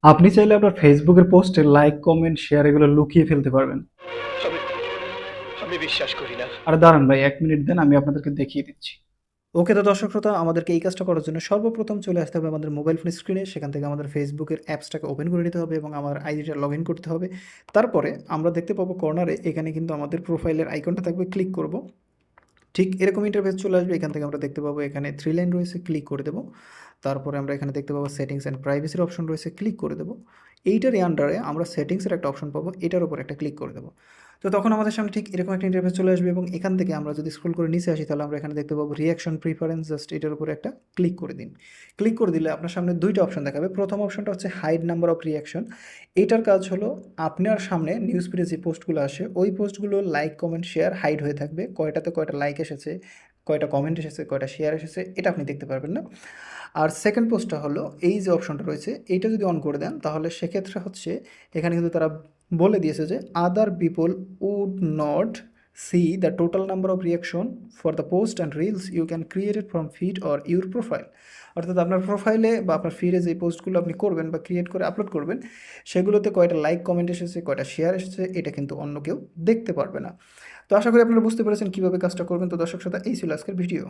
আপনি চাইলে আপনার ফেসবুকের পোস্টে লাইক, কমেন্ট, শেয়ার এগুলো লুকিয়ে ফেলতে পারবেন। আমি আমি বিশ্বাস করি না। আর দাঁড়ান ভাই ১ মিনিট দেন আমি আপনাদেরকে দেখিয়ে দিচ্ছি। ওকে তো দর্শক শ্রোতা আমাদেরকে এই কাজটা করার জন্য সর্বপ্রথম চলে আসতে হবে আমাদের মোবাইল ফোন স্ক্রিনে। সেখান থেকে আমাদের ফেসবুকের অ্যাপসটাকে ওপেন করে নিতে হবে এবং আমার আইডিটা লগইন করতে হবে। তারপরে আমরা দেখতে পাবো কর্নারে এখানে কিন্তু আমাদের প্রোফাইলের আইকনটা থাকবে, ক্লিক করব। ঠিক এরকম ইন্টারফেস চলে আসবে। এখান থেকে আমরা দেখতে পাবো এখানে 3 লাইন রয়েছে, ক্লিক করে দেব। তারপরে আমরা এখানে দেখতে পাবো সেটিংস অ্যান্ড প্রাইভেসির অপশন রয়েছে, ক্লিক করে দেব। এইটারই আন্ডারে আমরা সেটিংসের একটা অপশন পাবো, এটার উপর একটা ক্লিক করে দেব। তো তখন আমাদের সামনে ঠিক এরকম একটা ইন্টারফেস চলে আসবে এবং এখান থেকে আমরা যদি স্ক্রল করে নিচে আসি তাহলে আমরা এখানে দেখতে পাবো রিঅ্যাকশন প্রিফারেন্স, জাস্ট এটার উপরে একটা ক্লিক করে দিন। ক্লিক করে দিলে আপনার সামনে ২ টা অপশন দেখাবে। প্রথম অপশনটা হচ্ছে হাইড নাম্বার অফ রিঅ্যাকশন। এটার কাজ হলো আপনার সামনে নিউজ ফিডে যে পোস্টগুলো আসে ওই পোস্টগুলো লাইক, কমেন্ট, শেয়ার হাইড হয়ে থাকবে। কয়টাতে কয়টা লাইক এসেছে, কয়টা কমেন্ট এসেছে, কয়টা শেয়ার এসেছে এটা আপনি দেখতে পারবেন না। আর সেকেন্ড পোস্টটা হলো এই যে অপশনটা রয়েছে এইটা যদি অন করে দেন তাহলে সেক্ষেত্রে হচ্ছে এখানে কিন্তু তারা বলে দিয়েছে যে other people would not see the total number of reaction for the post and reels you can created from feed or your profile. অর্থাৎ আপনার প্রোফাইলে বা আপনার ফিডে যে পোস্টগুলো আপনি করবেন বা ক্রিয়েট করে আপলোড করবেন সেগুলোতে কয়টা লাইক, কমেন্ট এসেছে, কয়টা শেয়ার এসেছে এটা কিন্তু অন্য কেউ দেখতে পারবে না। তো আশা করি আপনারা বুঝতে পেরেছেন কীভাবে কাজটা করবেন। তো দর্শক শ্রোতা এই ছিল আজকের ভিডিও।